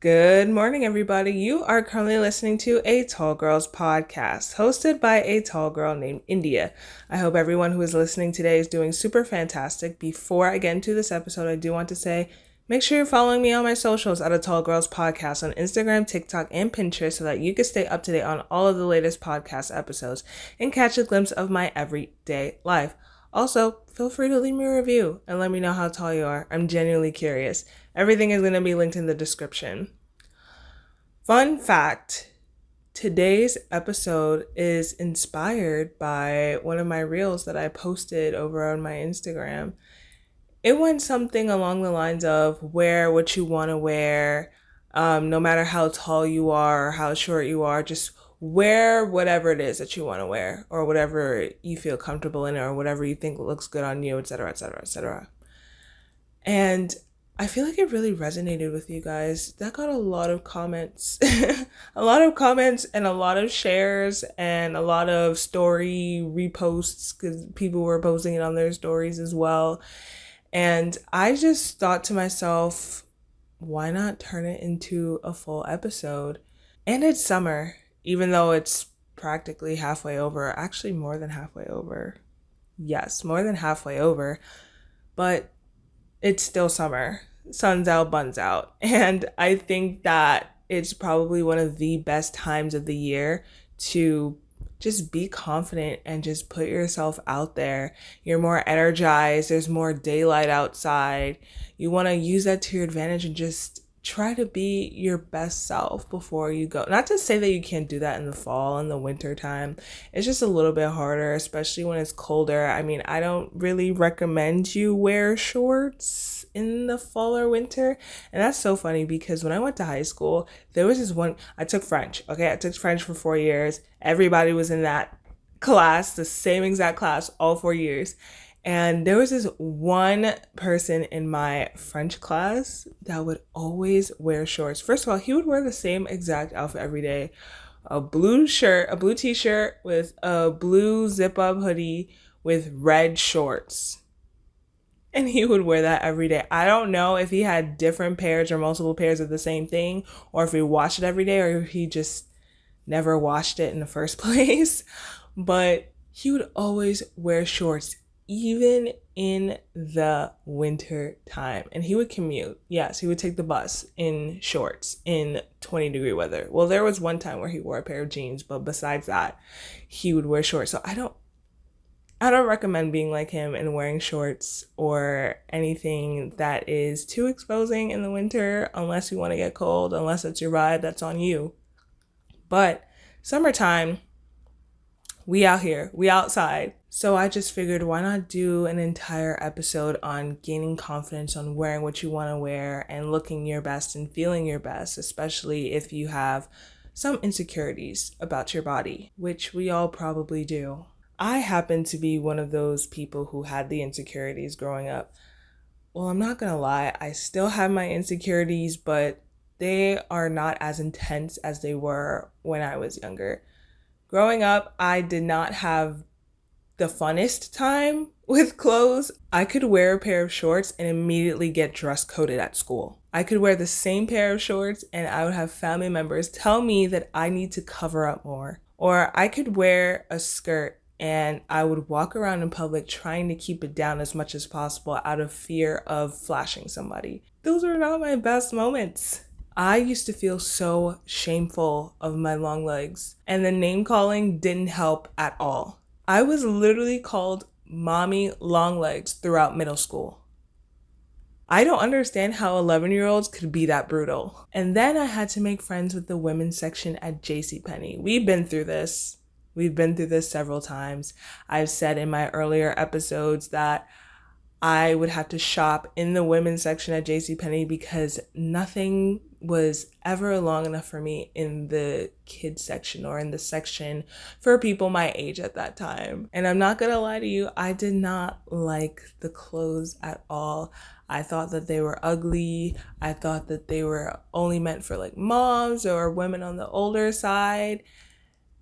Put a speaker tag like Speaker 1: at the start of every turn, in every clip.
Speaker 1: Good morning, everybody. You are currently listening to a Tall Girls podcast hosted by a tall girl named India. I hope everyone who is listening today is doing super fantastic. Before I get into this episode, I do want to say make sure you're following me on my socials at a Tall Girls podcast on Instagram, TikTok, and Pinterest so that you can stay up to date on all of the latest podcast episodes and catch a glimpse of my everyday life. Also, feel free to leave me a review and let me know how tall you are. I'm genuinely curious. Everything is going to be linked in the description. Fun fact, today's episode is inspired by one of my reels that I posted over on my Instagram. It went something along the lines of wear what you want to wear, no matter how tall you are or how short you are, just wear whatever it is that you want to wear or whatever you feel comfortable in or whatever you think looks good on you, etc., etc., etc. And I feel like it really resonated with you guys. That got a lot of comments, a lot of comments and a lot of shares and a lot of story reposts because people were posting it on their stories as well. And I just thought to myself, why not turn it into a full episode? And it's summer, even though it's practically halfway over, actually more than halfway over. Yes, more than halfway over, but it's still summer. Sun's out, buns out. And I think that it's probably one of the best times of the year to just be confident and just put yourself out there. You're more energized. There's more daylight outside. You want to use that to your advantage and just try to be your best self before you go. Not to say that you can't do that in the fall and the winter time. It's just a little bit harder, especially when it's colder. I mean, I don't really recommend you wear shorts in the fall or winter. And that's so funny because when I went to high school, there was this one, I took French. Okay, I took French for 4 years. Everybody was in that class, the same exact class, all 4 years. And there was this one person in my French class that would always wear shorts. First of all, he would wear the same exact outfit every day. A blue shirt, a blue t-shirt with a blue zip-up hoodie with red shorts. And he would wear that every day. I don't know if he had different pairs or multiple pairs of the same thing, or if he washed it every day, or if he just never washed it in the first place. But he would always wear shorts, even in the winter time. And he would commute. Yes, he would take the bus in shorts in 20-degree weather. Well, there was one time where he wore a pair of jeans, but besides that, he would wear shorts. So I don't recommend being like him and wearing shorts or anything that is too exposing in the winter unless you want to get cold, unless it's your vibe, that's on you. But summertime, we out here, we outside. So I just figured, why not do an entire episode on gaining confidence, on wearing what you want to wear and looking your best and feeling your best, especially if you have some insecurities about your body, which we all probably do. I happen to be one of those people who had the insecurities growing up. Well, I'm not gonna lie, I still have my insecurities, but they are not as intense as they were when I was younger. Growing up, I did not have the funnest time with clothes. I could wear a pair of shorts and immediately get dress coded at school. I could wear the same pair of shorts and I would have family members tell me that I need to cover up more. Or I could wear a skirt and I would walk around in public trying to keep it down as much as possible out of fear of flashing somebody. Those are not my best moments. I used to feel so shameful of my long legs, and the name calling didn't help at all. I was literally called Mommy Long Legs throughout middle school. I don't understand how 11-year-olds could be that brutal. And then I had to make friends with the women's section at JCPenney. We've been through this several times. I've said in my earlier episodes that I would have to shop in the women's section at JCPenney because nothing was ever long enough for me in the kids section or in the section for people my age at that time. And I'm not gonna lie to you, I did not like the clothes at all. I thought that they were ugly. I thought that they were only meant for like moms or women on the older side,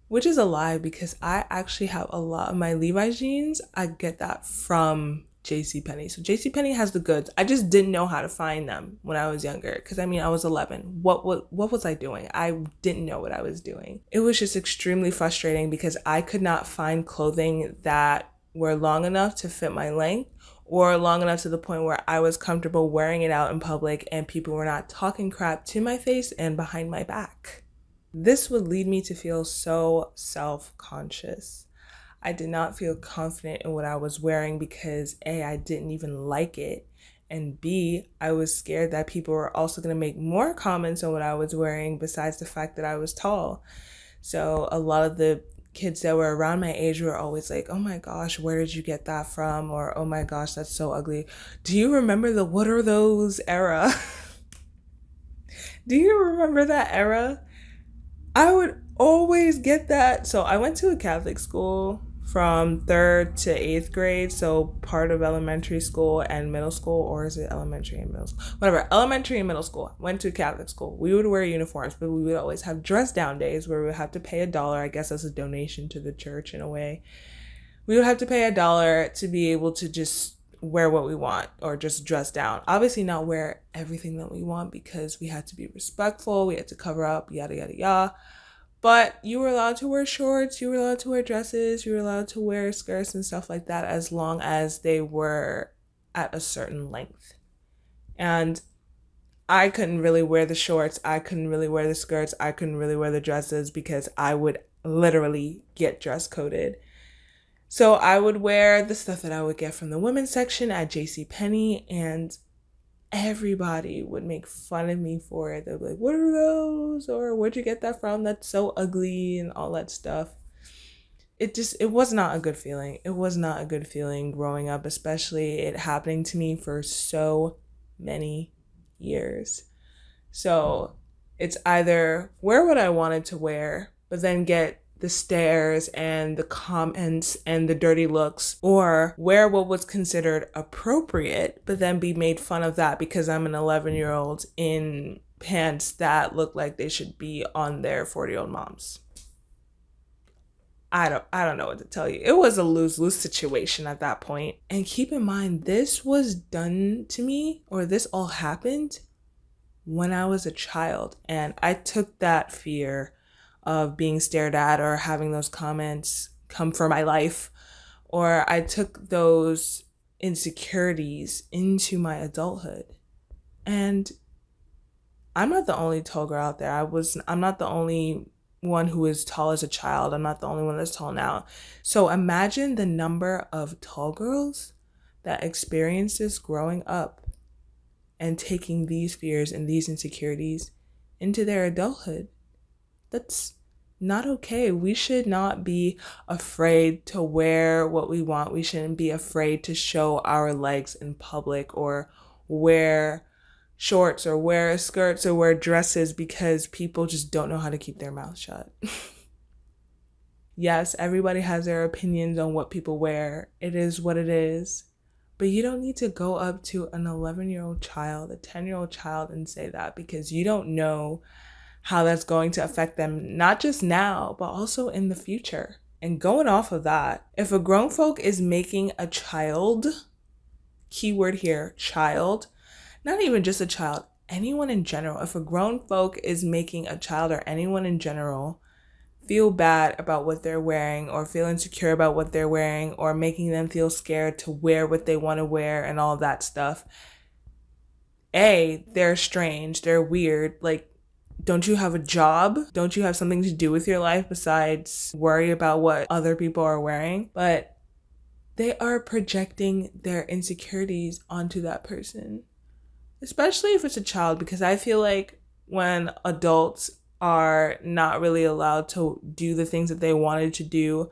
Speaker 1: which is a lie because I actually have a lot of my Levi's jeans. I get that from JCPenney. So JCPenney has the goods. I just didn't know how to find them when I was younger. Because I mean, I was 11. What was I doing? I didn't know what I was doing. It was just extremely frustrating because I could not find clothing that were long enough to fit my length, or long enough to the point where I was comfortable wearing it out in public and people were not talking crap to my face and behind my back. This would lead me to feel so self-conscious. I did not feel confident in what I was wearing because A, I didn't even like it, and B, I was scared that people were also going to make more comments on what I was wearing besides the fact that I was tall. So a lot of the kids that were around my age were always like, oh my gosh, where did you get that from? Or, oh my gosh, that's so ugly. Do you remember the what are those era? Do you remember that era? I would always get that. So I went to a Catholic school from 3rd to 8th grade. So part of elementary school and middle school, or is it elementary and middle school? Whatever, elementary and middle school. Went to Catholic school. We would wear uniforms, but we would always have dress down days where we would have to pay $1. I guess as a donation to the church in a way. We would have to pay $1 to be able to just wear what we want or just dress down. Obviously not wear everything that we want because we had to be respectful. We had to cover up, yada, yada, yada. But you were allowed to wear shorts, you were allowed to wear dresses, you were allowed to wear skirts and stuff like that as long as they were at a certain length. And I couldn't really wear the shorts, I couldn't really wear the skirts, I couldn't really wear the dresses because I would literally get dress coded. So I would wear the stuff that I would get from the women's section at JCPenney, and everybody would make fun of me for it. They'd be like, what are those? Or where'd you get that from? That's so ugly and all that stuff. It was not a good feeling. It was not a good feeling growing up, especially it happening to me for so many years. So it's either wear what I wanted to wear, but then get the stares and the comments and the dirty looks, or wear what was considered appropriate, but then be made fun of that because I'm an 11-year-old in pants that look like they should be on their 40-year-old moms. I don't know what to tell you. It was a lose-lose situation at that point. And keep in mind, this was done to me, or this all happened when I was a child. And I took that fear of being stared at or having those comments come for my life, or I took those insecurities into my adulthood. And I'm not the only tall girl out there. I'm not the only one who was tall as a child. I'm not the only one that's tall now. So imagine the number of tall girls that experienced this growing up and taking these fears and these insecurities into their adulthood. That's not okay. We should not be afraid to wear what we want. We shouldn't be afraid to show our legs in public or wear shorts or wear skirts or wear dresses because people just don't know how to keep their mouth shut. Yes, everybody has their opinions on what people wear. It is what it is. But you don't need to go up to an 11-year-old child, a 10-year-old child and say that, because you don't know how that's going to affect them, not just now, but also in the future. And going off of that, if a grown folk is making a child, keyword here, child, not even just a child, anyone in general, if a grown folk is making a child or anyone in general feel bad about what they're wearing or feel insecure about what they're wearing or making them feel scared to wear what they want to wear and all that stuff, A, they're strange, they're weird. Like, don't you have a job? Don't you have something to do with your life besides worry about what other people are wearing? But they are projecting their insecurities onto that person, especially if it's a child, because I feel like when adults are not really allowed to do the things that they wanted to do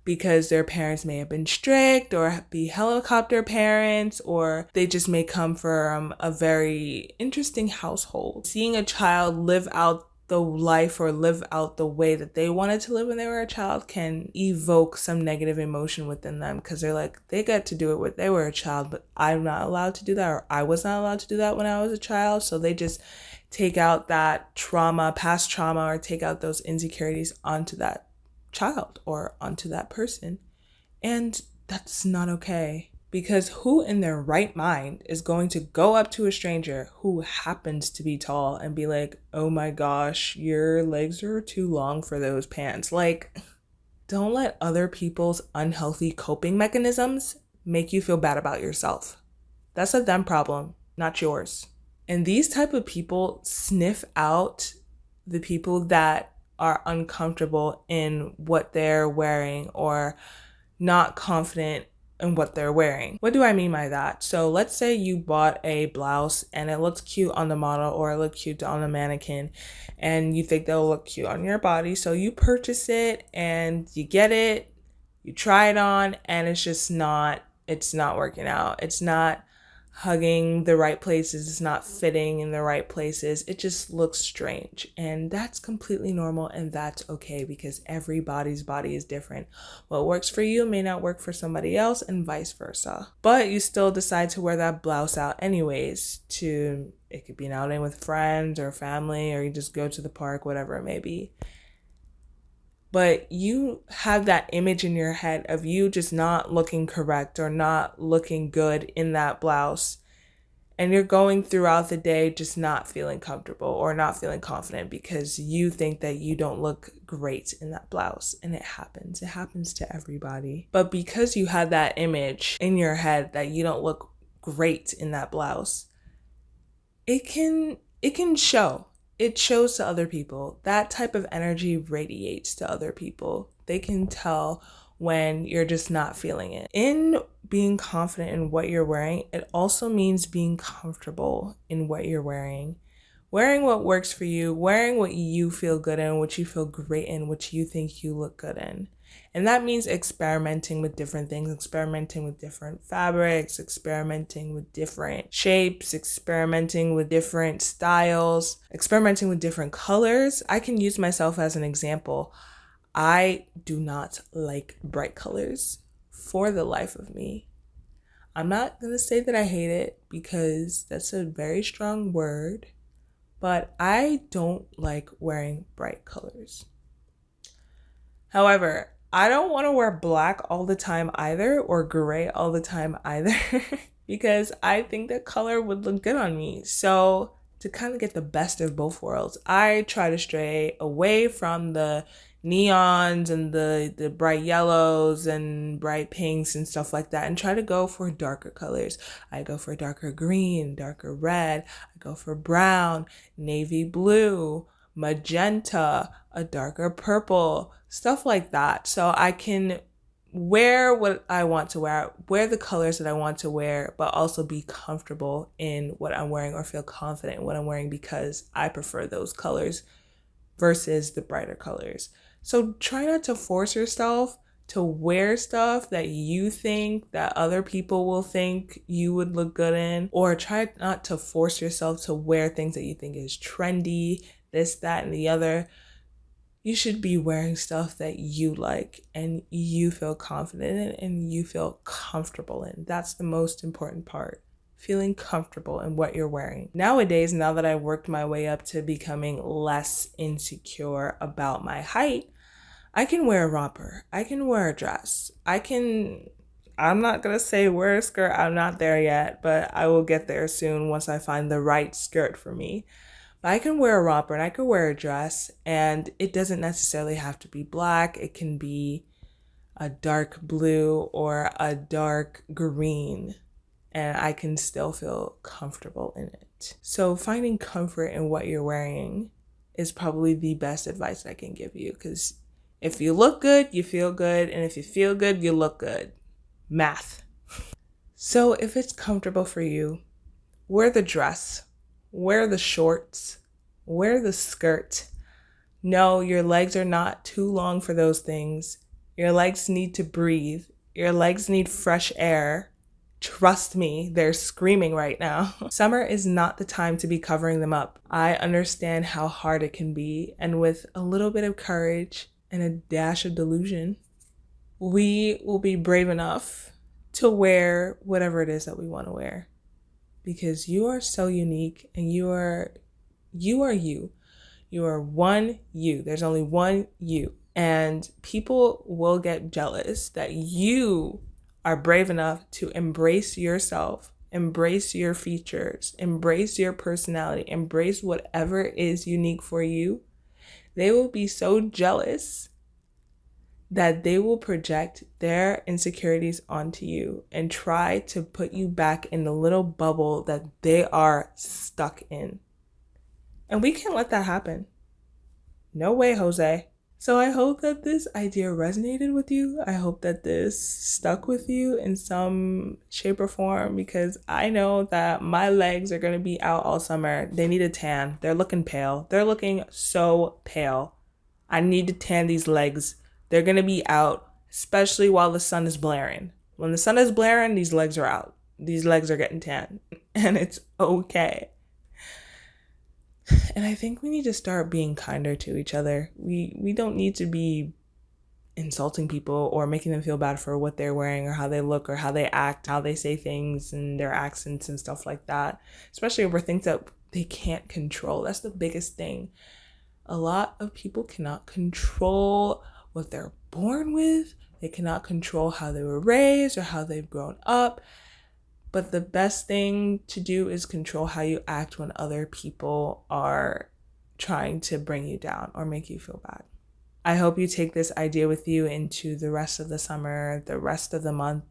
Speaker 1: because their parents may have been strict or be helicopter parents, or they just may come from a very interesting household. Seeing a child live out the life or live out the way that they wanted to live when they were a child can evoke some negative emotion within them, because they're like, they got to do it when they were a child, but I'm not allowed to do that, or I was not allowed to do that when I was a child. So they just take out that trauma, past trauma, or take out those insecurities onto that child or onto that person. And that's not okay. Because who in their right mind is going to go up to a stranger who happens to be tall and be like, oh my gosh, your legs are too long for those pants? Like, don't let other people's unhealthy coping mechanisms make you feel bad about yourself. That's a them problem, not yours. And these type of people sniff out the people that are uncomfortable in what they're wearing or not confident in what they're wearing. What do I mean by that? So let's say you bought a blouse and it looks cute on the model or it looks cute on a mannequin and you think they'll look cute on your body. So you purchase it and you get it, you try it on, and it's not working out. It's not hugging the right places, it's not fitting in the right places. It just looks strange. And that's completely normal, and that's okay because everybody's body is different. What works for you may not work for somebody else, and vice versa. But you still decide to wear that blouse out anyways. It could be an outing with friends or family, or you just go to the park, whatever it may be. But you have that image in your head of you just not looking correct or not looking good in that blouse. And you're going throughout the day just not feeling comfortable or not feeling confident because you think that you don't look great in that blouse. And it happens. It happens to everybody. But because you had that image in your head that you don't look great in that blouse, it can show. It shows to other people. That type of energy radiates to other people. They can tell when you're just not feeling it. In being confident in what you're wearing, it also means being comfortable in what you're wearing. Wearing what works for you, wearing what you feel good in, what you feel great in, what you think you look good in. And that means experimenting with different things, experimenting with different fabrics, experimenting with different shapes, experimenting with different styles, experimenting with different colors. I can use myself as an example. I do not like bright colors for the life of me. I'm not going to say that I hate it because that's a very strong word, but I don't like wearing bright colors. However, I don't want to wear black all the time either, or gray all the time either, because I think that color would look good on me. So to kind of get the best of both worlds, I try to stray away from the neons and the bright yellows and bright pinks and stuff like that and try to go for darker colors. I go for darker green, darker red, I go for brown, navy blue, magenta, a darker purple, stuff like that. So I can wear what I want to wear the colors that I want to wear, but also be comfortable in what I'm wearing or feel confident in what I'm wearing because I prefer those colors versus the brighter colors. So try not to force yourself to wear stuff that you think that other people will think you would look good in, or try not to force yourself to wear things that you think is trendy, this, that, and the other. You should be wearing stuff that you like and you feel confident in and you feel comfortable in. That's the most important part. Feeling comfortable in what you're wearing. Nowadays, now that I've worked my way up to becoming less insecure about my height, I can wear a romper. I can wear a dress. I'm not going to say wear a skirt. I'm not there yet, but I will get there soon once I find the right skirt for me. But I can wear a romper and I can wear a dress, and it doesn't necessarily have to be black. It can be a dark blue or a dark green, and I can still feel comfortable in it. So finding comfort in what you're wearing is probably the best advice I can give you, because if you look good, you feel good, and if you feel good, you look good. Math. So if it's comfortable for you, wear the dress, wear the shorts, wear the skirt. No, your legs are not too long for those things. Your legs need to breathe. Your legs need fresh air. Trust me, they're screaming right now. Summer is not the time to be covering them up. I understand how hard it can be, and with a little bit of courage and a dash of delusion, we will be brave enough to wear whatever it is that we want to wear. Because you are so unique, and you are you. You are one you. There's only one you. And people will get jealous that you are brave enough to embrace yourself, embrace your features, embrace your personality, embrace whatever is unique for you, they will be so jealous that they will project their insecurities onto you and try to put you back in the little bubble that they are stuck in. And we can't let that happen. No way, Jose. So I hope that this idea resonated with you. I hope that this stuck with you in some shape or form, because I know that my legs are going to be out all summer. They need a tan. They're looking pale. They're looking so pale. I need to tan these legs. They're going to be out, especially while the sun is blaring. When the sun is blaring, these legs are out. These legs are getting tan, and it's okay. And I think we need to start being kinder to each other. We don't need to be insulting people or making them feel bad for what they're wearing or how they look or how they act, how they say things and their accents and stuff like that, especially over things that they can't control. That's the biggest thing. A lot of people cannot control what they're born with. They cannot control how they were raised or how they've grown up. But the best thing to do is control how you act when other people are trying to bring you down or make you feel bad. I hope you take this idea with you into the rest of the summer, the rest of the month,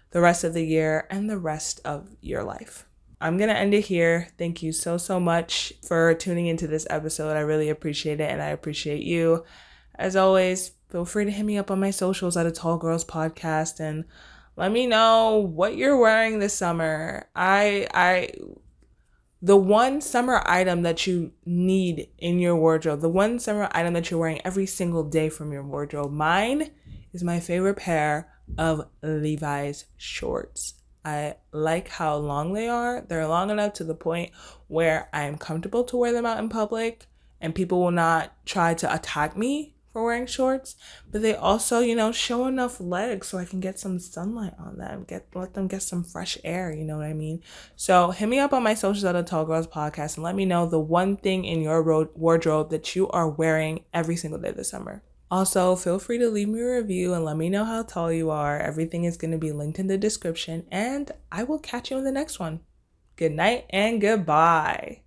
Speaker 1: the rest of the year, and the rest of your life. I'm going to end it here. Thank you so much for tuning into this episode. I really appreciate it, and I appreciate you. As always, feel free to hit me up on my socials at A Tall Girls Podcast and let me know what you're wearing this summer. The one summer item that you need in your wardrobe, the one summer item that you're wearing every single day from your wardrobe. Mine is my favorite pair of Levi's shorts. I like how long they are. They're long enough to the point where I am comfortable to wear them out in public and people will not try to attack me for wearing shorts, but they also, show enough legs so I can get some sunlight on them, let them get some fresh air, you know what I mean? So hit me up on my socials at A Tall Girls Podcast and let me know the one thing in your wardrobe that you are wearing every single day this summer. Also, feel free to leave me a review and let me know how tall you are. Everything is going to be linked in the description, and I will catch you in the next one. Good night and goodbye.